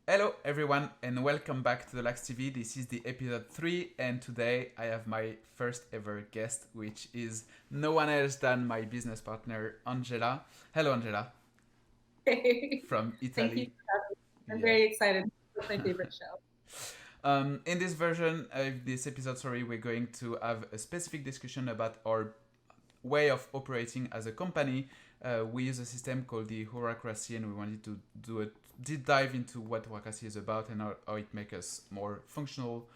Hello everyone and welcome back to the LacsTV. This is the episode 3 and today I have my first ever guest, which is no one else than my business partner Angela. Hello Angela Hey, from thank you Italy. for having me. I'm Yeah. very excited. It's my favorite show. In this version of this episode, we're going to have a specific discussion about our way of operating as a company. We use a system called the Hurrahcracy, and we wanted to do a deep dive into what Hurrahcracy is about and how it makes us more functional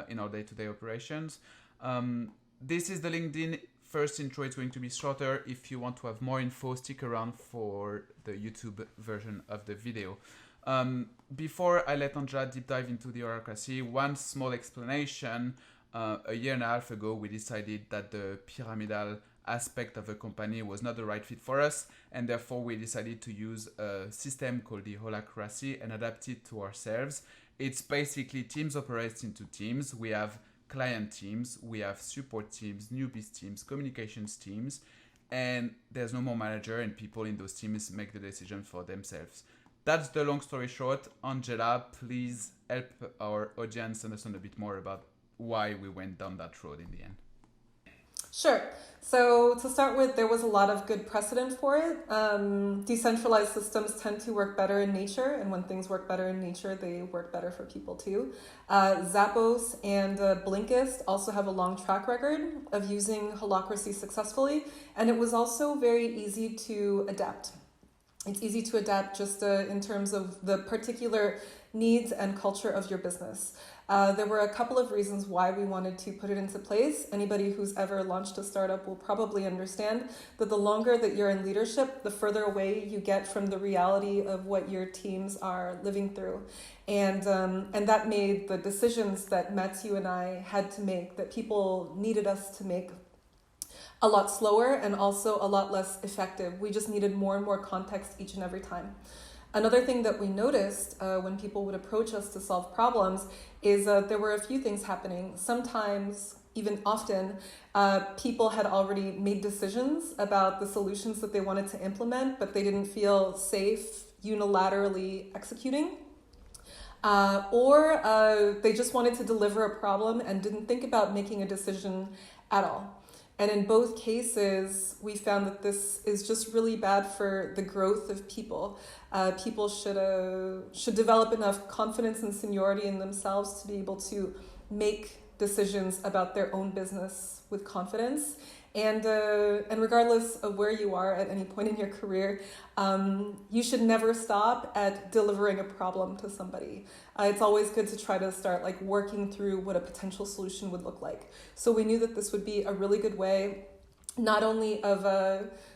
in our day-to-day operations. This is the LinkedIn first intro. It's going to be shorter. If you want to have more info, stick around for the YouTube version of the video. Before I let Angela deep dive into the Hurrahcracy, one small explanation. A year and a half ago, we decided that the pyramidal aspect of the company was not the right fit for us, and therefore we decided to use a system called the Holacracy and adapt it to ourselves. It's basically teams operates into teams. We have client teams, we have support teams, newbies teams, communications teams, and there's no more manager, and people in those teams make the decision for themselves. That's the long story short. Angela, please help our audience understand a bit more about why we went down that road in the end. Sure. So to start with, there was a lot of good precedent for it. Decentralized systems tend to work better in nature, and when things work better in nature, they work better for people too. Zappos and Blinkist also have a long track record of using holacracy successfully, and it was also very easy to adapt. It's easy to adapt just in terms of the particular needs and culture of your business. There were a couple of reasons why we wanted to put it into place. Anybody who's ever launched a startup will probably understand that the longer that you're in leadership, the further away you get from the reality of what your teams are living through. And that made the decisions that Matthew and I had to make, that people needed us to make, a lot slower and also a lot less effective. We just needed more and more context each and every time. Another thing that we noticed when people would approach us to solve problems is there were a few things happening. Sometimes, even often, people had already made decisions about the solutions that they wanted to implement, but they didn't feel safe unilaterally executing. Or they just wanted to deliver a problem and didn't think about making a decision at all. And in both cases, we found that this is just really bad for the growth of people. People should develop enough confidence and seniority in themselves to be able to make decisions about their own business with confidence. And regardless of where you are at any point in your career, you should never stop at delivering a problem to somebody. It's always good to try to start like working through what a potential solution would look like. So we knew that this would be a really good way, not only of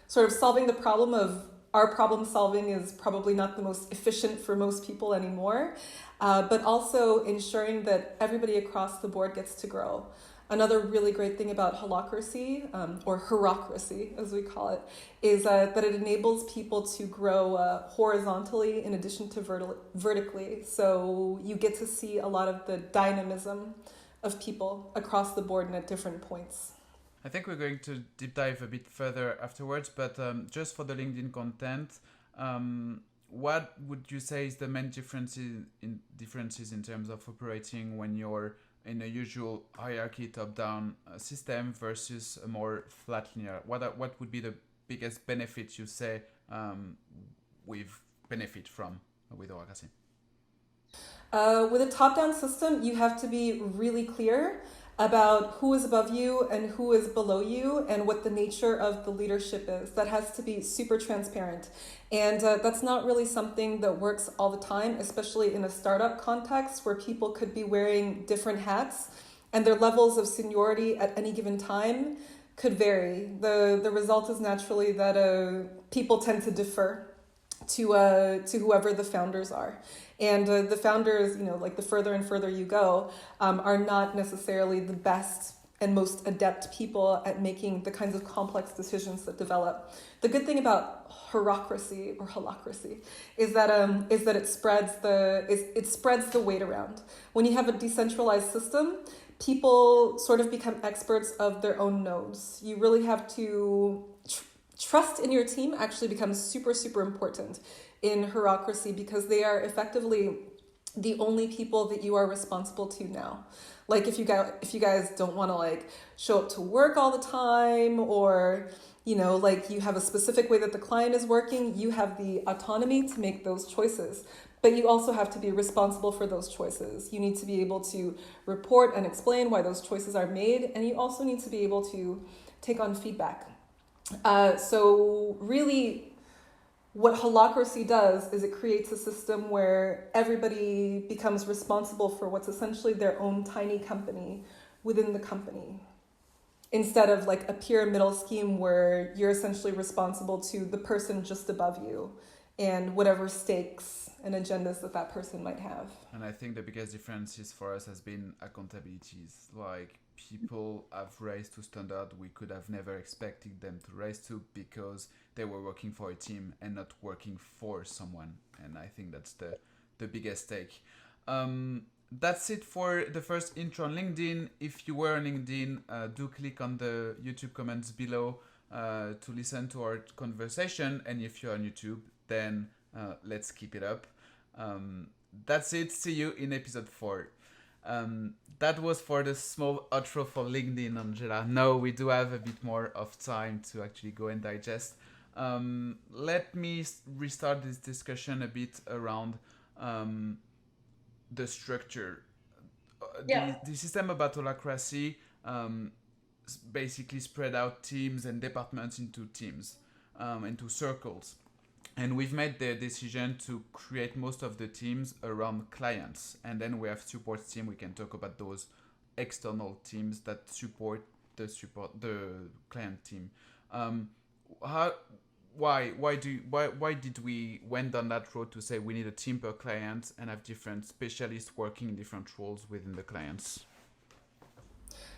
sort of solving the problem of our problem solving is probably not the most efficient for most people anymore, but also ensuring that everybody across the board gets to grow. Another really great thing about holacracy, or Hurrahcracy as we call it, is that it enables people to grow horizontally in addition to vertically. So you get to see a lot of the dynamism of people across the board and at different points. I think we're going to deep dive a bit further afterwards, but just for the LinkedIn content, what would you say is the main differences in terms of operating when you're in a usual hierarchy top-down system versus a more flat linear? What would be the biggest benefits you say we've benefit from with Hurrahcracy? With a top-down system, you have to be really clear about who is above you and who is below you and what the nature of the leadership is. That has to be super transparent. And that's not really something that works all the time, especially in a startup context where people could be wearing different hats and their levels of seniority at any given time could vary. The result is naturally that people tend to defer to whoever the founders are. And the founders, like the further and further you go, are not necessarily the best and most adept people at making the kinds of complex decisions that develop. The good thing about Hurrahcracy or holacracy is that it spreads the weight around. When you have a decentralized system, people sort of become experts of their own nodes. You really have to trust in your team actually becomes super, super important in Hurrahcracy because they are effectively the only people that you are responsible to now. Like if you guys don't want to like show up to work all the time, or like you have a specific way that the client is working, you have the autonomy to make those choices. But you also have to be responsible for those choices. You need to be able to report and explain why those choices are made, and you also need to be able to take on feedback. So really, what Hurrahcracy does is it creates a system where everybody becomes responsible for what's essentially their own tiny company within the company, instead of like a pyramidal scheme where you're essentially responsible to the person just above you and whatever stakes and agendas that person might have. And I think the biggest differences for us has been accountabilities. Like people have raised to standard we could have never expected them to raise to, because they were working for a team and not working for someone. And I think that's the biggest take. That's it for the first intro on LinkedIn. If you were on LinkedIn, do click on the YouTube comments below to listen to our conversation. And if you're on YouTube, then let's keep it up. That's it. See you in episode 4. That was for the small outro for LinkedIn, Angela. Now we do have a bit more of time to actually go and digest. Let me restart this discussion a bit around the structure. The system about Hurrahcracy basically spread out teams and departments into teams, into circles. And we've made the decision to create most of the teams around clients. And then we have support team. We can talk about those external teams that support the client team. Why did we went down that road to say we need a team per client and have different specialists working in different roles within the clients?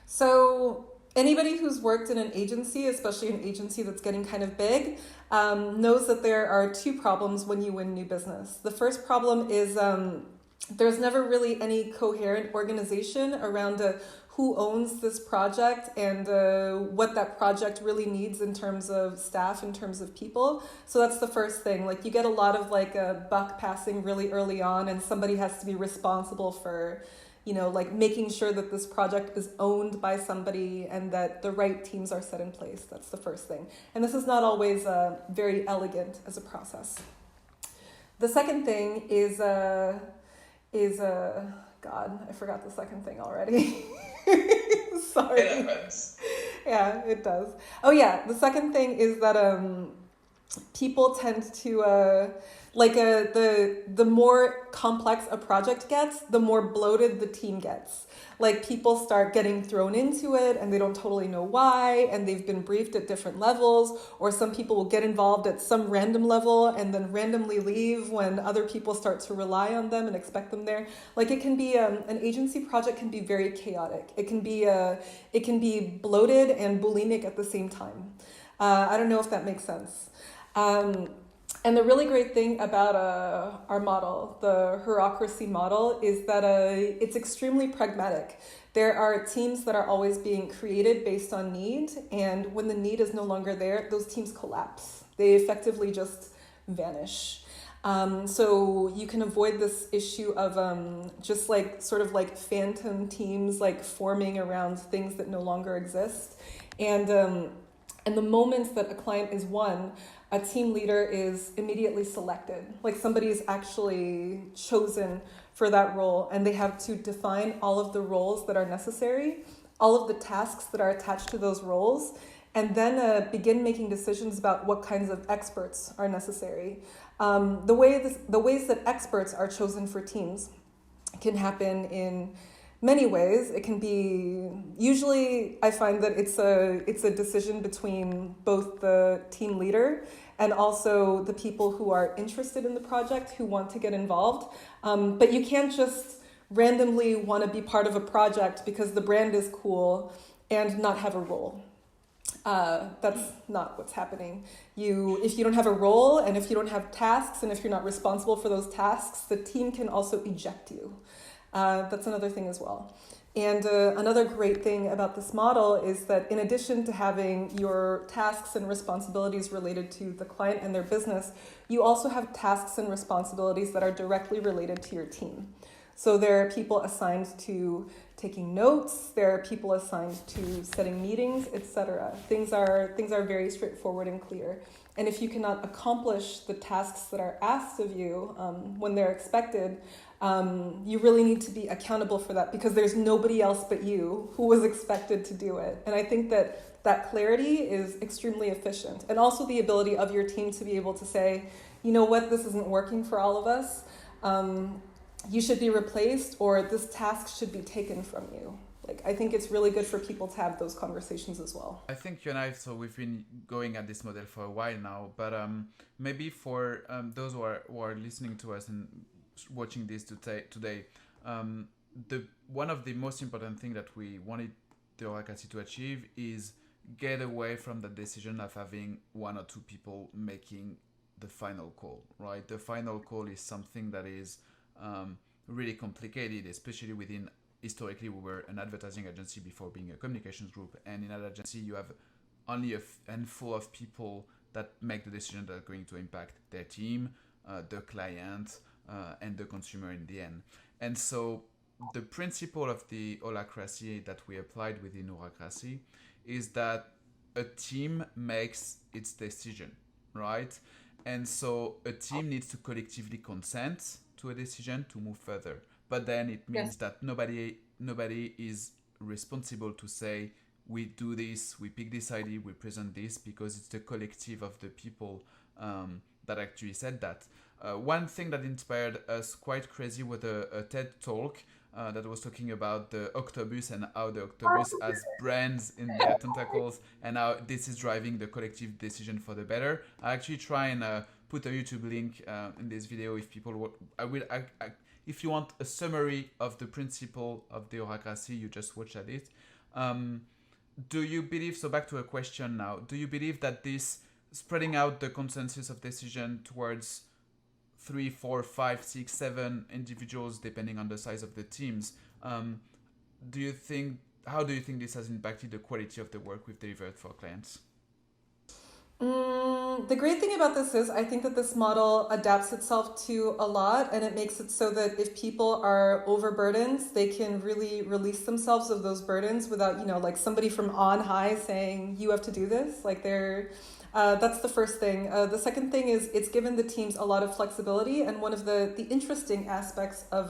So anybody who's worked in an agency, especially an agency that's getting kind of big, knows that there are 2 problems when you win new business. The first problem is there's never really any coherent organization around who owns this project and what that project really needs in terms of staff, in terms of people. So that's the first thing. Like you get a lot of like a buck passing really early on, and somebody has to be responsible for like making sure that this project is owned by somebody and that the right teams are set in place. That's the first thing. And this is not always very elegant as a process. The second thing is God, I forgot the second thing already. Sorry. It happens. Yeah, it does. Oh yeah, the second thing is that people tend to the more complex a project gets, the more bloated the team gets. Like people start getting thrown into it and they don't totally know why, and they've been briefed at different levels, or some people will get involved at some random level and then randomly leave when other people start to rely on them and expect them there. Like it can be an agency project can be very chaotic. It can be bloated and bulimic at the same time. I don't know if that makes sense. And the really great thing about our model, the Hurrahcracy model, is that it's extremely pragmatic. There are teams that are always being created based on need, and when the need is no longer there, those teams collapse. They effectively just vanish. So you can avoid this issue of just like sort of like phantom teams like forming around things that no longer exist. And the moment that a client is won, a team leader is immediately selected. Like somebody is actually chosen for that role, and they have to define all of the roles that are necessary, all of the tasks that are attached to those roles, and then begin making decisions about what kinds of experts are necessary. The ways that experts are chosen for teams can happen in many ways. It can be, usually I find that it's a decision between both the team leader and also the people who are interested in the project, who want to get involved. But you can't just randomly want to be part of a project because the brand is cool and not have a role. That's not what's happening. If you don't have a role, and if you don't have tasks, and if you're not responsible for those tasks, the team can also eject you. That's another thing as well. And another great thing about this model is that in addition to having your tasks and responsibilities related to the client and their business, you also have tasks and responsibilities that are directly related to your team. So there are people assigned to taking notes, there are people assigned to setting meetings, etc. Things are very straightforward and clear. And if you cannot accomplish the tasks that are asked of you when they're expected, you really need to be accountable for that because there's nobody else but you who was expected to do it. And I think that clarity is extremely efficient. And also the ability of your team to be able to say, you know what, this isn't working for all of us. You should be replaced, or this task should be taken from you. Like, I think it's really good for people to have those conversations as well. I think you and I, so we've been going at this model for a while now, but maybe for those who are listening to us and watching this today, one of the most important thing that we wanted the Hurrahcracy to achieve is get away from the decision of having one or two people making the final call, right? The final call is something that is really complicated, especially within, historically we were an advertising agency before being a communications group, and in an agency you have only a handful of people that make the decision that are going to impact their team, the client, and the consumer in the end. And so the principle of the Hurrahcracy that we applied within Hurrahcracy is that a team makes its decision, right? And so a team needs to collectively consent to a decision to move further. But then it means that nobody is responsible to say, we do this, we pick this idea, we present this, because it's the collective of the people that actually said that. One thing that inspired us quite crazy was a TED talk that was talking about the octopus and how the octopus has brands in their tentacles and how this is driving the collective decision for the better. I actually try and put a YouTube link in this video if people if you want a summary of the principle of the Hurrahcracy, you just watch at it. Do you believe, so back to a question now, do you believe that this spreading out the consensus of decision towards 3, 4, 5, 6, 7 individuals, depending on the size of the teams, how do you think this has impacted the quality of the work we've delivered for clients? The great thing about this is I think that this model adapts itself to a lot, and it makes it so that if people are overburdened, they can really release themselves of those burdens without, like somebody from on high saying, you have to do this. Like that's the first thing. The second thing is it's given the teams a lot of flexibility. And one of the interesting aspects of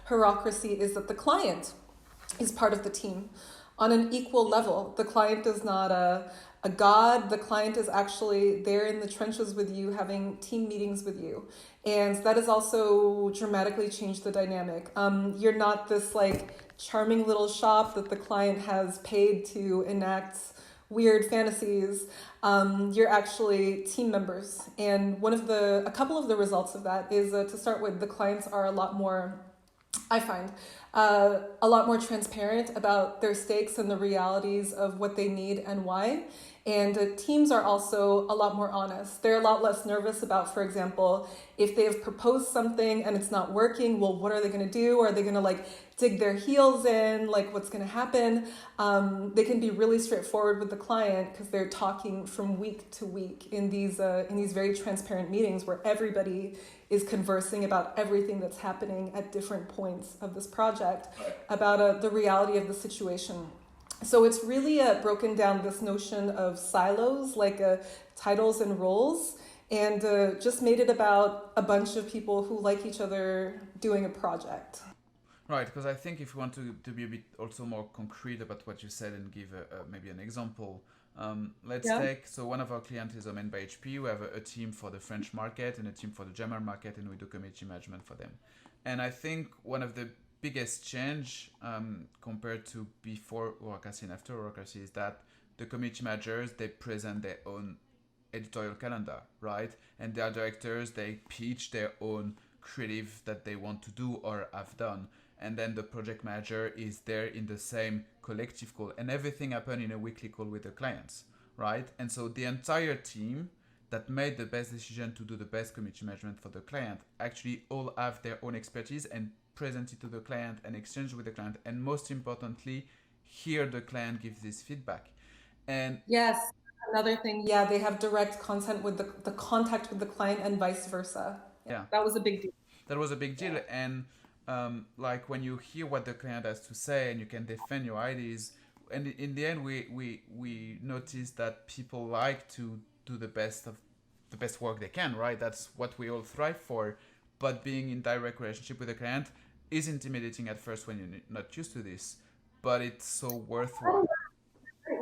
Hurrahcracy is that the client is part of the team on an equal level. The client is not a god. The client is actually there in the trenches with you, having team meetings with you. And that has also dramatically changed the dynamic. You're not this like charming little shop that the client has paid to enact weird fantasies. You're actually team members. And a couple of the results of that is to start with, the clients are a lot more, I find, a lot more transparent about their stakes and the realities of what they need and why. And teams are also a lot more honest. They're a lot less nervous about, for example, if they have proposed something and it's not working, well, what are they going to do? Are they going to dig their heels in? What's going to happen? They can be really straightforward with the client because they're talking from week to week in these very transparent meetings where everybody is conversing about everything that's happening at different points of this project, about the reality of the situation. So it's really broken down this notion of silos, titles and roles, and just made it about a bunch of people who like each other doing a project. Right, because I think if we want to be a bit also more concrete about what you said and give maybe an example, let's take, so one of our clients is Omen by HP. We have a team for the French market and a team for the German market, and we do community management for them. And I think one of the biggest change compared to before Hurrahcracy and after Hurrahcracy is that the community managers, they present their own editorial calendar, right? And their directors, they pitch their own creative that they want to do or have done. And then the project manager is there in the same collective call, and everything happens in a weekly call with the clients, right? And so the entire team that made the best decision to do the best community management for the client actually all have their own expertise and present it to the client and exchange with the client, and most importantly, hear the client give this feedback. And Yes, another thing. Yeah, they have direct contact with the contact with the client and vice versa. yeah, That was a big deal. that was a big deal. And like when you hear what the client has to say and you can defend your ideas, and in the end we noticed that people like to do the best work they can, right? That's what we all thrive for. But being in direct relationship with the client is intimidating at first when you're not used to this, but it's so worthwhile.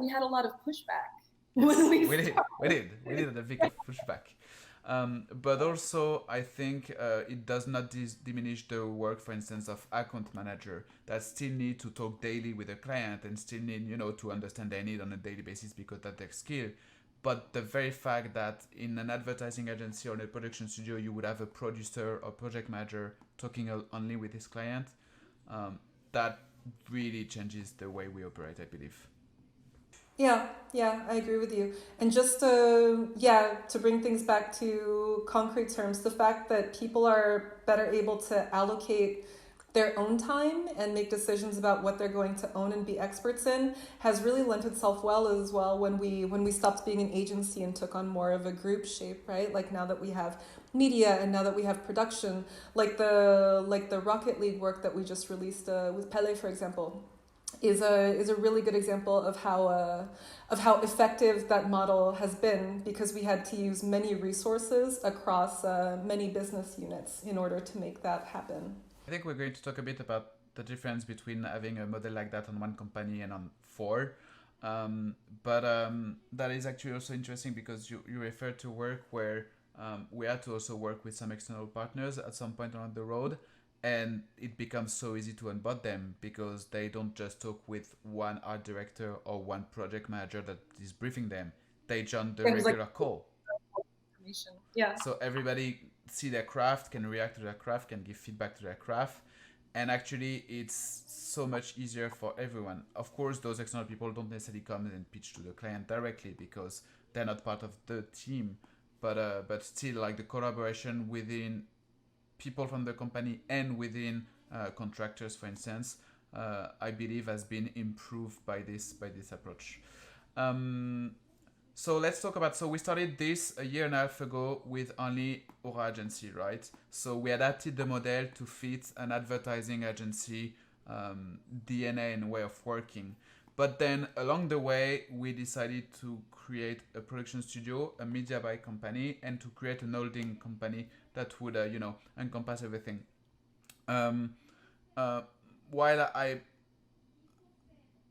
We had a lot of pushback Yes, when we did a big pushback. But also, I think it does not diminish the work, for instance, of account manager that still need to talk daily with a client and still need, to understand their need on a daily basis because that's their skill. But the very fact that in an advertising agency or in a production studio, you would have a producer or project manager talking only with his client, that really changes the way we operate, I believe. Yeah, I agree with you. And just to bring things back to concrete terms, the fact that people are better able to allocate their own time and make decisions about what they're going to own and be experts in has really lent itself well as well when we stopped being an agency and took on more of a group shape, right? Like now that we have media and now that we have production, like the Rocket League work that we just released with Pele, for example, is a really good example of how effective that model has been, because we had to use many resources across many business units in order to make that happen. I think we're going to talk a bit about the difference between having a model like that on one company and on four. But that is actually also interesting because you refer to work where we had to also work with some external partners at some point along the road. And it becomes so easy to onboard them because they don't just talk with one art director or one project manager that is briefing them. They join the regular call. Yeah. So everybody see their craft, can react to their craft, can give feedback to their craft. And actually, it's so much easier for everyone. Of course, those external people don't necessarily come and pitch to the client directly because they're not part of the team. But still, like the collaboration within people from the company and within contractors, for instance, I believe has been improved by this approach. So let's talk about, so we started this a year and a half ago with only Hurrah agency, right? So we adapted the model to fit an advertising agency DNA and way of working. But then along the way, we decided to create a production studio, a media buy company, and to create an holding company that would, encompass everything. While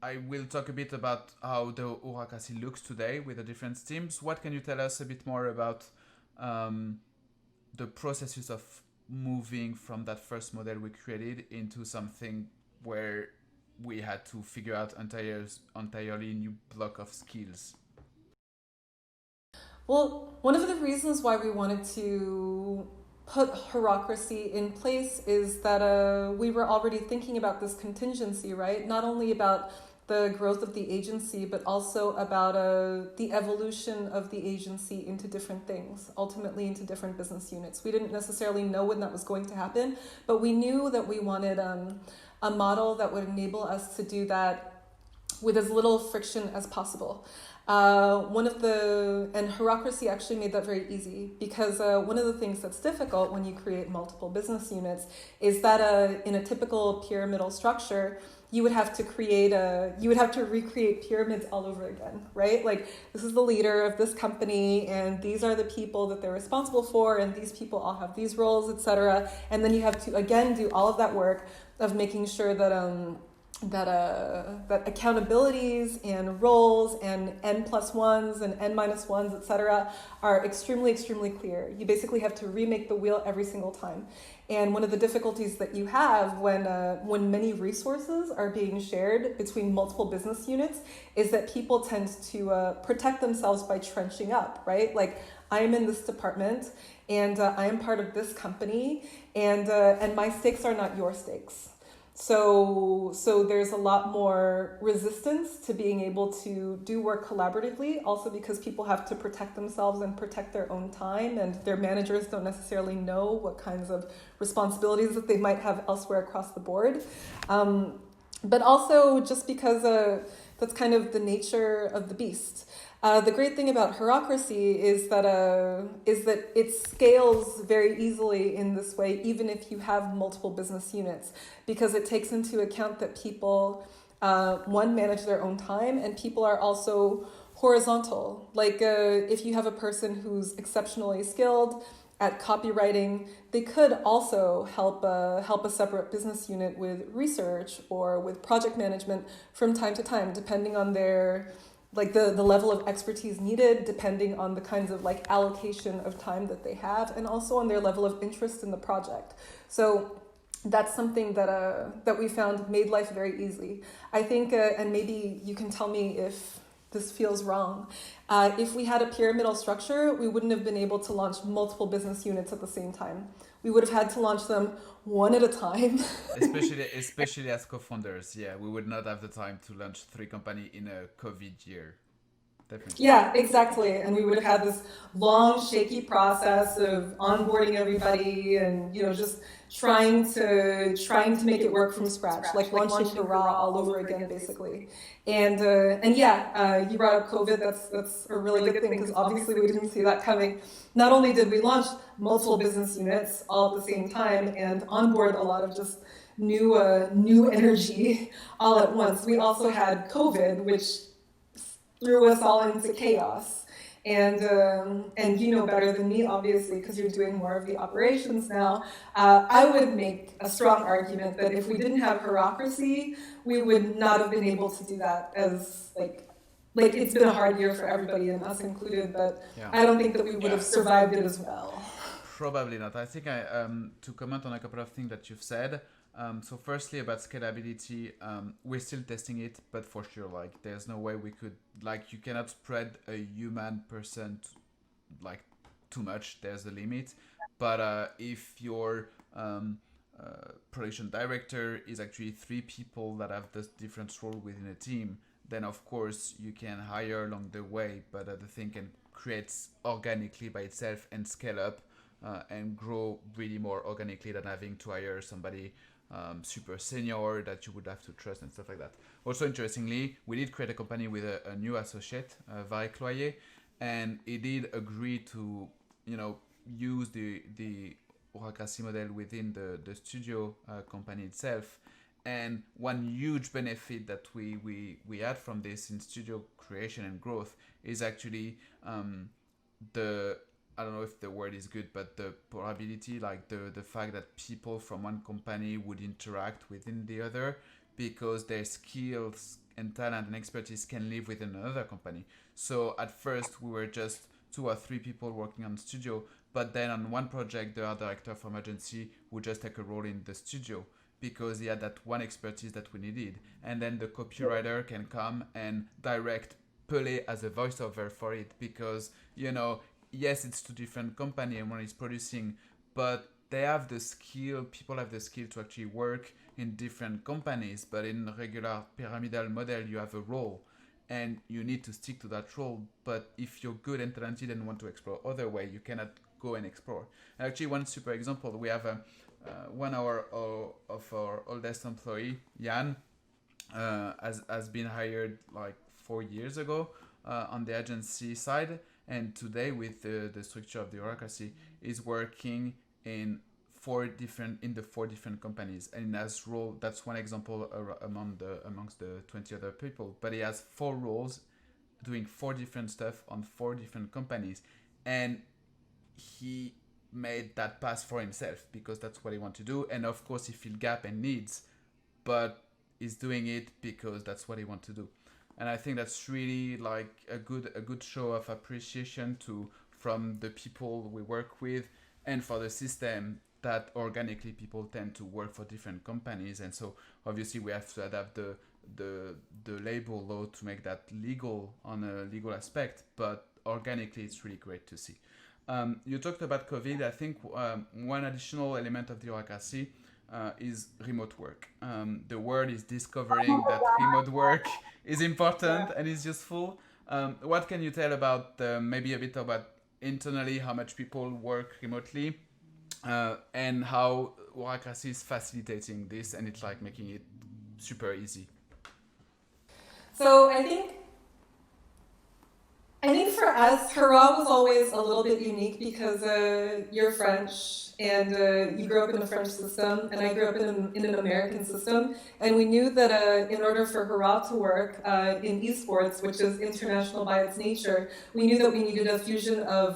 I will talk a bit about how the Hurrahcracy looks today with the different teams. What can you tell us a bit more about the processes of moving from that first model we created into something where we had to figure out entirely new block of skills? Well, one of the reasons why we wanted to put Hurrahcracy in place is that we were already thinking about this contingency, right? Not only about the growth of the agency, but also about the evolution of the agency into different things, ultimately into different business units. We didn't necessarily know when that was going to happen, but we knew that we wanted a model that would enable us to do that with as little friction as possible. And Hurrahcracy actually made that very easy, because one of the things that's difficult when you create multiple business units is that in a typical pyramidal structure, you would have to recreate pyramids all over again, right? Like, this is the leader of this company, and these are the people that they're responsible for, and these people all have these roles, etc. And then you have to again do all of that work of making sure that accountabilities and roles and N+1s and N-1s, etc., are extremely, extremely clear. You basically have to remake the wheel every single time. And one of the difficulties that you have when many resources are being shared between multiple business units is that people tend to protect themselves by trenching up, right? Like, I am in this department, and I am part of this company, and my stakes are not your stakes. So there's a lot more resistance to being able to do work collaboratively, also because people have to protect themselves and protect their own time, and their managers don't necessarily know what kinds of responsibilities that they might have elsewhere across the board. But also just because that's kind of the nature of the beast. The great thing about Hurrahcracy is that it scales very easily in this way, even if you have multiple business units, because it takes into account that people, one, manage their own time, and people are also horizontal. Like if you have a person who's exceptionally skilled at copywriting, they could also help a separate business unit with research or with project management from time to time, depending on their the level of expertise needed, depending on the kinds of allocation of time that they have, and also on their level of interest in the project. So that's something that we found made life very easy. I think, and maybe you can tell me if this feels wrong. If we had a pyramidal structure, we wouldn't have been able to launch multiple business units at the same time. We would have had to launch them one at a time. especially as co-founders, yeah, we would not have the time to launch 3 companies in a COVID year. Definitely. Yeah, exactly. And we would have had this long, shaky process of onboarding everybody and, just trying to make it work from scratch, like launching Hurrah all over again, basically. And you brought up COVID. That's a really good thing, because obviously we didn't see that coming. Not only did we launch multiple business units all at the same time and onboard a lot of just new energy all at once, we also had COVID, which threw us all into chaos. And you know better than me, obviously, because you're doing more of the operations now. I would make a strong argument that if we didn't have Hurrahcracy, we would not have been able to do that. As it's been a hard year for everybody, and us included. But yeah. I don't think that we would have survived it as well. Probably not. I think to comment on a couple of things that you've said. So firstly, about scalability, we're still testing it, but for sure, there's no way we could, you cannot spread a human person too much. There's a limit. But if your production director is actually 3 people that have this different role within a team, then of course you can hire along the way, but the thing can create organically by itself and scale up and grow really more organically than having to hire somebody super senior that you would have to trust and stuff like that. Also, interestingly, we did create a company with a new associate, Varek Cloyer, and he did agree to, use the Hurrahcracy model within the studio company itself. And one huge benefit that we had from this in studio creation and growth is actually I don't know if the word is good, but the probability, the fact that people from one company would interact within the other, because their skills and talent and expertise can live within another company. So at first we were just 2 or 3 people working on studio, but then on one project the art director from agency would just take a role in the studio because he had that one expertise that we needed. And then the copywriter can come and direct Pelé as a voiceover for it, because, yes, it's 2 different companies and one is producing, but they have the skill, people have the skill to actually work in different companies. But in a regular pyramidal model, you have a role and you need to stick to that role. But if you're good and talented and want to explore other way, you cannot go and explore. And actually, one super example, we have one of our oldest employee, Jan, has been hired 4 years ago on the agency side. And today, with the structure of the Hurrahcracy, is working in 4 different companies. And as role, that's one example amongst the 20 other people. But he has 4 roles, doing 4 different stuff on 4 different companies, and he made that pass for himself because that's what he wants to do. And of course, he feels gap and needs, but he's doing it because that's what he wants to do. And I think that's really a good show of appreciation from the people we work with, and for the system that organically people tend to work for different companies. And so obviously we have to adapt the label law to make that legal on a legal aspect, but organically it's really great to see. You talked about COVID. I think one additional element of the Hurrahcracy is remote work. The world is discovering that remote work is important and is useful. What can you tell about maybe a bit about internally how much people work remotely and how Hurrahcracy is facilitating this and it's like making it super easy? So I think for us, Hurrah was always a little bit unique because you're French and you grew up in a French system, and I grew up in an American system. And we knew that in order for Hurrah to work in esports, which is international by its nature, we knew that we needed a fusion of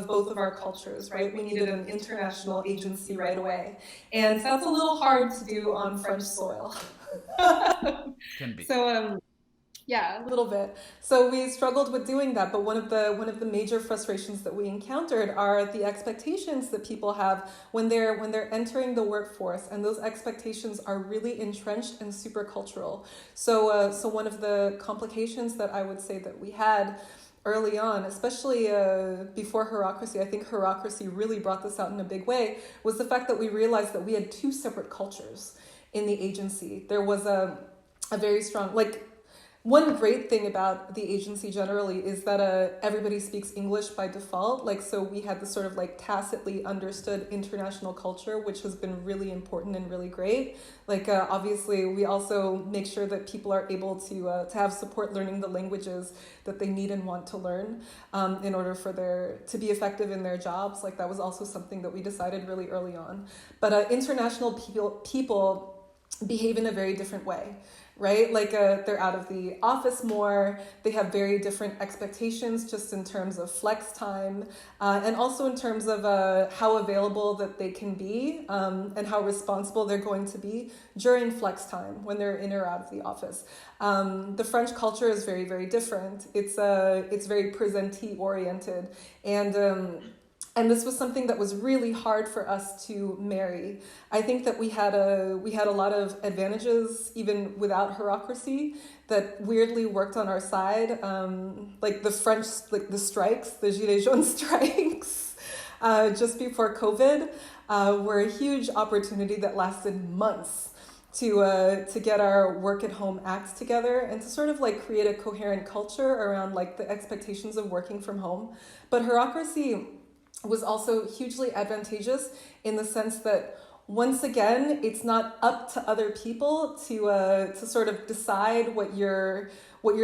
both of our cultures, right? We needed an international agency right away. And that's a little hard to do on French soil. Can be. So, yeah, a little bit. So we struggled with doing that, but one of the major frustrations that we encountered are the expectations that people have when they're entering the workforce, and those expectations are really entrenched and super cultural. So one of the complications that I would say that we had early on, especially before Hurrahcracy, I think Hurrahcracy really brought this out in a big way, was the fact that we realized that we had two separate cultures in the agency. There was a very strong, like, one great thing about the agency generally is that everybody speaks English by default. Like, so we had this sort of like tacitly understood international culture, which has been really important and really great. Like, obviously, we also make sure that people are able to have support learning the languages that they need and want to learn in order for to be effective in their jobs. Like, that was also something that we decided really early on. But international people behave in a very different way. Right? Like they're out of the office more. They have very different expectations just in terms of flex time and also in terms of how available that they can be and how responsible they're going to be during flex time when they're in or out of the office. The French culture is very, very different. It's very presentee oriented, and this was something that was really hard for us to marry. I think that we had a lot of advantages even without Hurrahcracy that weirdly worked on our side. Like the French, like the strikes, the Gilets jaunes strikes, just before COVID, were a huge opportunity that lasted months to get our work at home act together and to sort of like create a coherent culture around like the expectations of working from home. But Hurrahcracy was also hugely advantageous in the sense that once again, it's not up to other people to sort of decide what your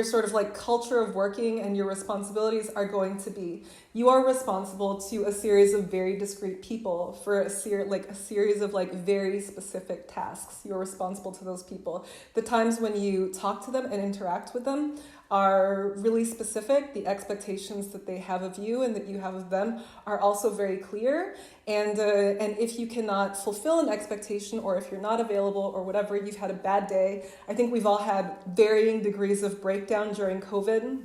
sort of like culture of working and your responsibilities are going to be. You are responsible to a series of very discrete people for a series of like very specific tasks. You're responsible to those people. The times when you talk to them and interact with them are really specific. The expectations that they have of you and that you have of them are also very clear. And if you cannot fulfill an expectation, or if you're not available or whatever, you've had a bad day. I think we've all had varying degrees of breakdown during COVID.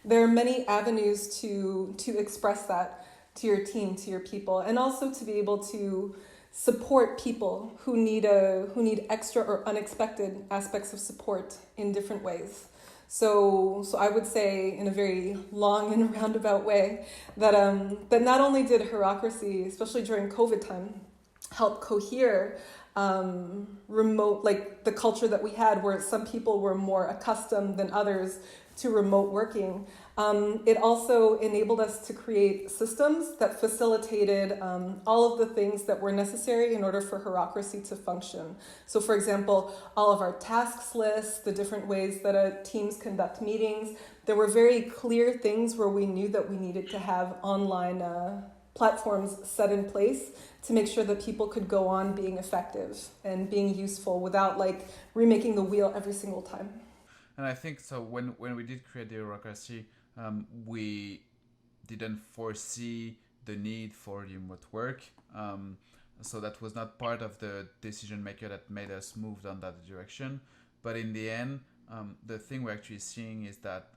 There are many avenues to express that to your team, to your people, and also to be able to support people who need extra or unexpected aspects of support in different ways. So I would say in a very long and roundabout way that not only did Hurrahcracy, especially during COVID time, help cohere remote, like the culture that we had, where some people were more accustomed than others to remote working. It also enabled us to create systems that facilitated all of the things that were necessary in order for Hurrahcracy to function. So for example, all of our tasks lists, the different ways that teams conduct meetings, there were very clear things where we knew that we needed to have online platforms set in place to make sure that people could go on being effective and being useful without like remaking the wheel every single time. And I think so when we did create the Hurrahcracy, we didn't foresee the need for remote work. So that was not part of the decision maker that made us move down that direction. But in the end, the thing we're actually seeing is that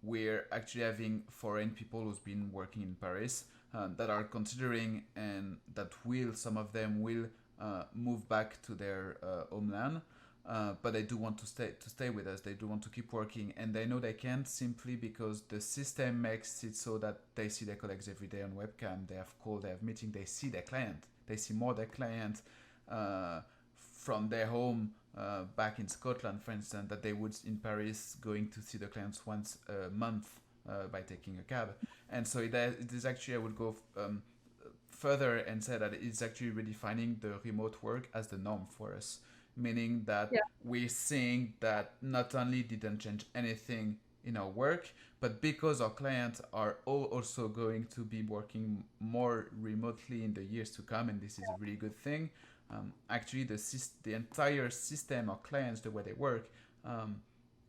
we're actually having foreign people who's been working in Paris that are considering, and that some of them will move back to their homeland. But they do want to stay with us. They do want to keep working, and they know they can't simply because the system makes it so that they see their colleagues every day on webcam. They have call, they have meeting, they see their client they see more their client from their home back in Scotland, for instance, that they would in Paris going to see the clients once a month by taking a cab. And so it is actually, I would go further and say that it's actually redefining the remote work as the norm for us, meaning that we're seeing that not only didn't change anything in our work, but because our clients are all also going to be working more remotely in the years to come, and this is a really good thing. Actually, the entire system of clients, the way they work,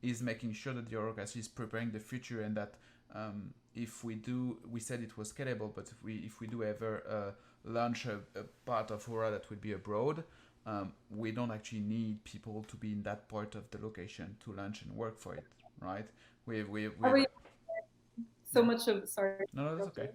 is making sure that the Hurrahcracy is preparing the future, and that if we said it was scalable, but if we do ever launch a part of Hurrah that would be abroad, we don't actually need people to be in that part of the location to launch and work for it, right? So much of, sorry. No, that's okay.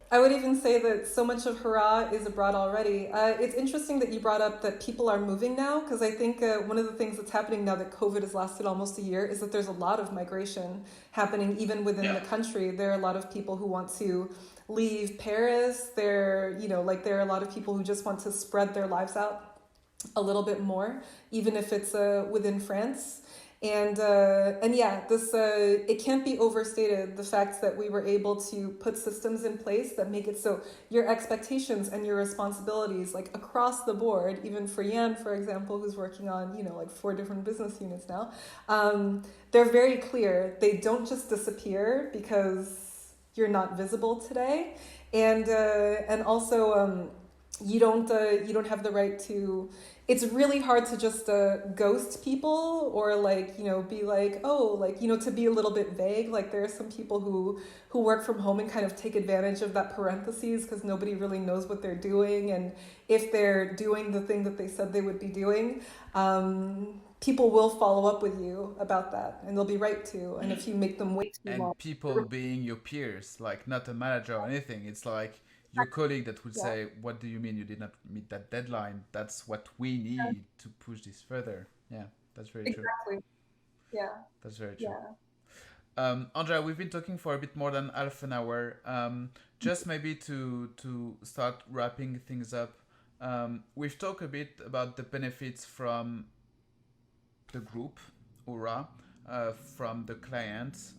I would even say that so much of Hurrah is abroad already. It's interesting that you brought up that people are moving now, because I think one of the things that's happening now that COVID has lasted almost a year is that there's a lot of migration happening even within the country. There are a lot of people who want to leave Paris. There are a lot of people who just want to spread their lives out a little bit more, even if it's within France. And it can't be overstated, the fact that we were able to put systems in place that make it so your expectations and your responsibilities, like across the board, even for Yan, for example, who's working on, 4 different business units now, they're very clear. They don't just disappear because you're not visible today. And also, you don't have the right to. It's really hard to just ghost people or be to be a little bit vague. Like there are some people who work from home and kind of take advantage of that parentheses because nobody really knows what they're doing. And if they're doing the thing that they said they would be doing, people will follow up with you about that, and they'll be right to. And if you make them wait too long. And people being your peers, like not a manager or anything, it's like your colleague that would say, what do you mean you did not meet that deadline? That's what we need to push this further. Yeah, that's very true. Exactly. Yeah. That's very true. Yeah. Andrea, we've been talking for a bit more than half an hour. Just maybe to start wrapping things up, we've talked a bit about the benefits from the group, Hurrah, from the client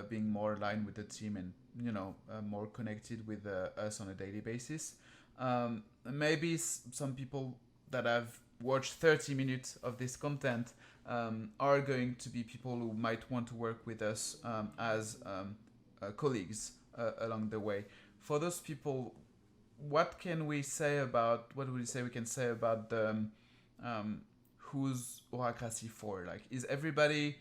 being more aligned with the team and more connected with us on a daily basis. Maybe some people that have watched 30 minutes of this content are going to be people who might want to work with us as colleagues along the way. For those people, what would we say we can say about the who's Hurrahcracy for? Like, is everybody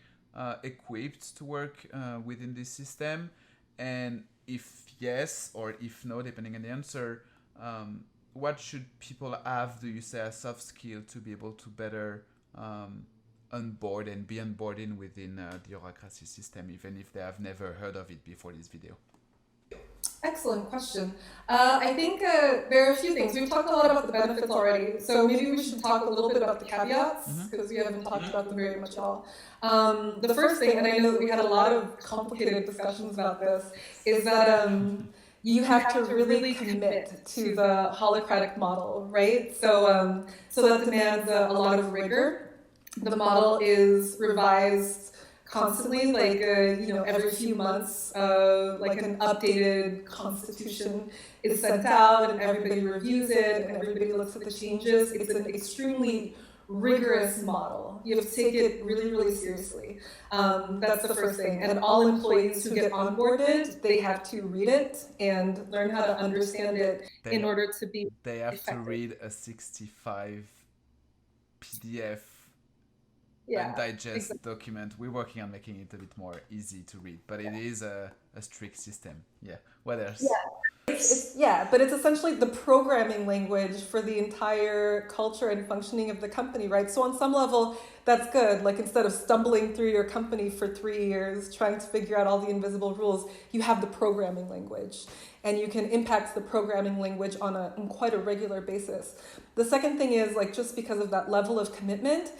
equipped to work within this system? And if yes or if no, depending on the answer, what should people have, do you say, a soft skill to be able to better onboard and be onboarding within the Hurrahcracy system, even if they have never heard of it before this video? Excellent question. I think there are a few things. We've talked a lot about the benefits already, so maybe we should talk a little bit about the caveats, because we haven't talked about them very much at all. The first thing, and I know that we had a lot of complicated discussions about this, is that you have to really commit to the holocratic model, right? So that demands a lot of rigor. The model is revised constantly, every few months, an updated constitution is sent out and everybody reviews it and everybody looks at the changes. It's an extremely rigorous model. You have to take it really, really seriously. That's the first thing. And all employees who get onboarded, they have to read it and learn how to understand it in order to be They have effective. to read a 65 PDF and digest document. We're working on making it a bit more easy to read, but it is a strict system. Yeah. What else? But it's essentially the programming language for the entire culture and functioning of the company, right? So on some level, that's good. Like instead of stumbling through your company for 3 years trying to figure out all the invisible rules, you have the programming language. And you can impact the programming language on quite a regular basis. The second thing is, just because of that level of commitment,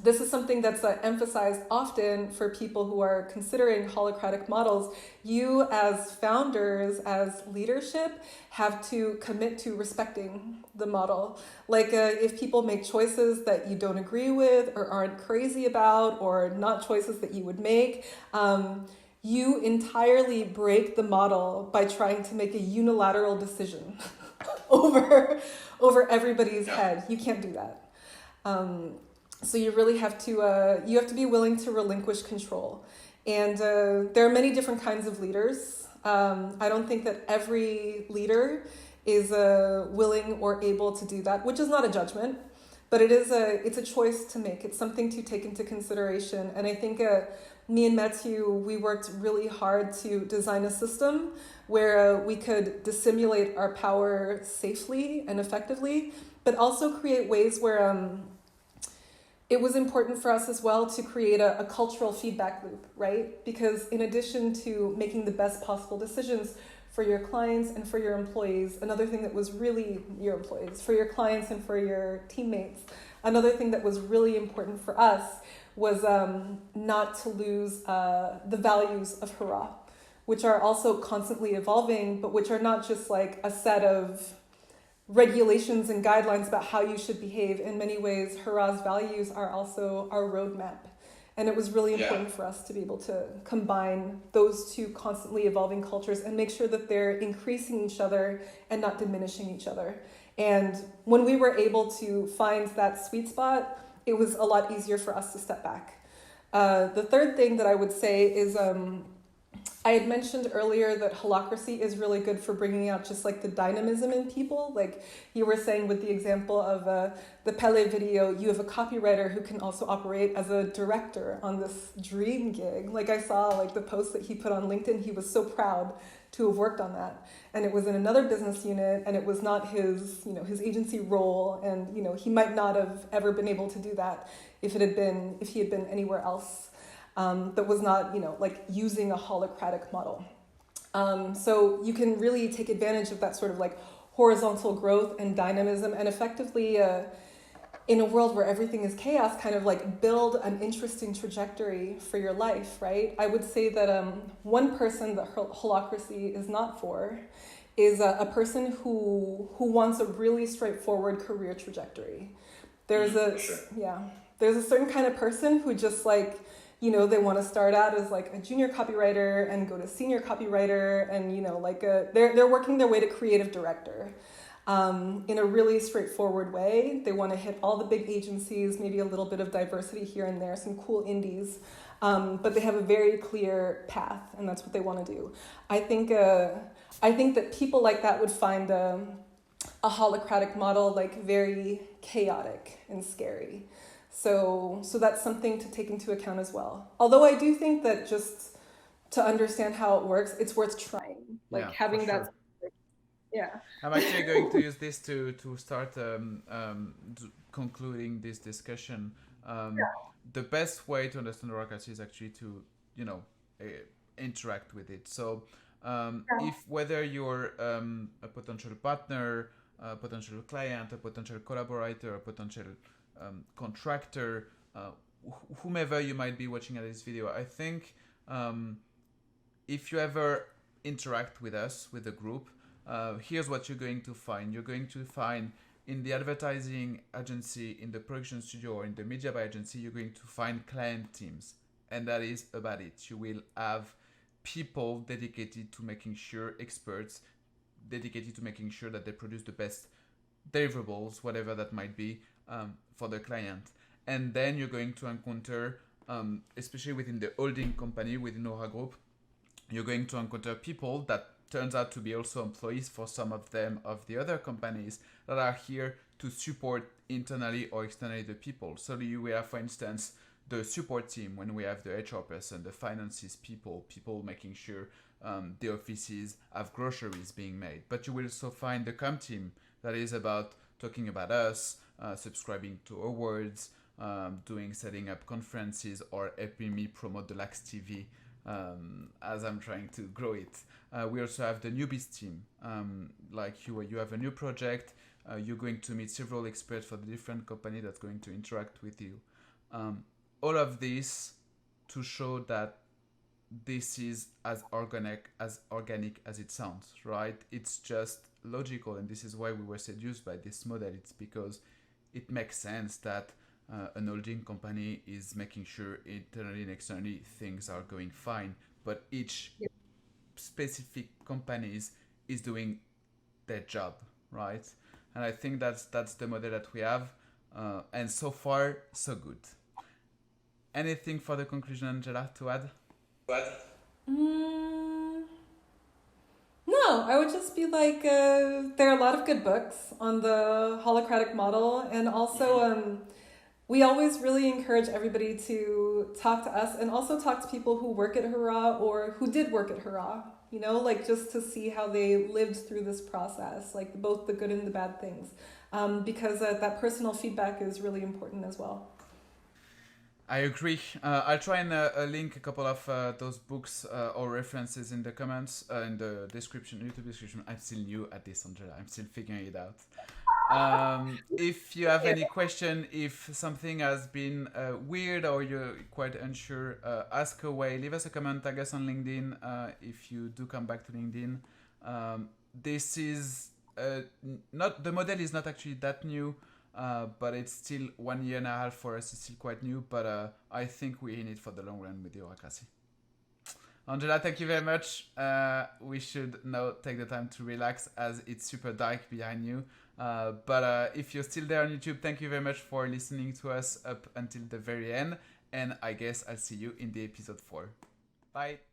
this is something that's emphasized often for people who are considering holacratic models. You as founders, as leadership, have to commit to respecting the model. Like if people make choices that you don't agree with or aren't crazy about, or not choices that you would make, you entirely break the model by trying to make a unilateral decision over everybody's head. You can't do that. So you really have to be willing to relinquish control. And there are many different kinds of leaders. I don't think that every leader is willing or able to do that, which is not a judgment, but it's a choice to make. It's something to take into consideration. And I think me and Matthew, we worked really hard to design a system where we could dissimulate our power safely and effectively, but also create ways where it was important for us as well to create a cultural feedback loop, right? Because in addition to making the best possible decisions for your clients and for your employees, another thing that was really your employees, for your clients and for your teammates, another thing that was really important for us was not to lose the values of Hurrah, which are also constantly evolving, but which are not just like a set of regulations and guidelines about how you should behave. In many ways, Hurrah's values are also our roadmap. And it was really important for us to be able to combine those two constantly evolving cultures and make sure that they're increasing each other and not diminishing each other. And when we were able to find that sweet spot, it was a lot easier for us to step back. The third thing that I would say is I had mentioned earlier that Hurrahcracy is really good for bringing out just like the dynamism in people. Like you were saying with the example of the Pele video, you have a copywriter who can also operate as a director on this dream gig. Like I saw like the post that he put on LinkedIn, he was so proud to have worked on that. And it was in another business unit and it was not his agency role. And, he might not have ever been able to do that if he had been anywhere else. That was not, like using a holacratic model. So you can really take advantage of that sort of like horizontal growth and dynamism and effectively, in a world where everything is chaos, kind of like build an interesting trajectory for your life, right? I would say that one person that Hurrahcracy is not for is a person who wants a really straightforward career trajectory. There's a certain kind of person who just like, they want to start out as like a junior copywriter and go to senior copywriter and, they're working their way to creative director in a really straightforward way. They want to hit all the big agencies, maybe a little bit of diversity here and there, some cool indies, but they have a very clear path and that's what they want to do. I think that people like that would find a holacratic model like very chaotic and scary. So that's something to take into account as well. Although I do think that just to understand how it works, it's worth trying. Like having that. Sure. Yeah. I'm actually going to use this to start concluding this discussion. The best way to understand Hurrahcracy is actually to interact with it. So if whether you're a potential partner, a potential client, a potential collaborator, a potential contractor, whomever you might be watching at this video, I think if you ever interact with us, with the group, here's what you're going to find. You're going to find in the advertising agency, in the production studio, or in the media buy agency, you're going to find client teams. And that is about it. You will have people dedicated to making sure, experts dedicated to making sure that they produce the best deliverables, whatever that might be, for the client. And then you're going to encounter, especially within the holding company, within Hurrah.group, you're going to encounter people that turns out to be also employees for some of them of the other companies that are here to support internally or externally the people. So we have, for instance, the support team when we have the HR person, the finances people making sure the offices have groceries being made. But you will also find the com team that is about talking about us, subscribing to awards, setting up conferences, or helping me promote the LacsTV as I'm trying to grow it. We also have the newbies team. Like you have a new project, you're going to meet several experts for the different company that's going to interact with you. All of this to show that this is as organic as it sounds, right? It's just logical, and this is why we were seduced by this model. It's because it makes sense that an holding company is making sure internally and externally things are going fine, but each specific companies is doing their job, right? And I think that's the model that we have, and so far so good. Anything for the conclusion, Angela, to add? No, I would just be like, there are a lot of good books on the holocratic model, and also we always really encourage everybody to talk to us and also talk to people who work at Hurrah or who did work at Hurrah, you know, like just to see how they lived through this process, like both the good and the bad things, because that personal feedback is really important as well. I agree. I'll try and link a couple of those books or references in the comments, in the description, YouTube description. I'm still new at this, Angela. I'm still figuring it out. If you have any question, if something has been weird or you're quite unsure, ask away. Leave us a comment, tag us on LinkedIn if you do come back to LinkedIn. This is not, the model is not actually that new. But it's still 1 year and a half for us. It's still quite new, but I think we're in it for the long run with the Hurrahcracy. Angela, thank you very much. We should now take the time to relax as it's super dark behind you. But if you're still there on YouTube, thank you very much for listening to us up until the very end. And I guess I'll see you in the episode 4. Bye.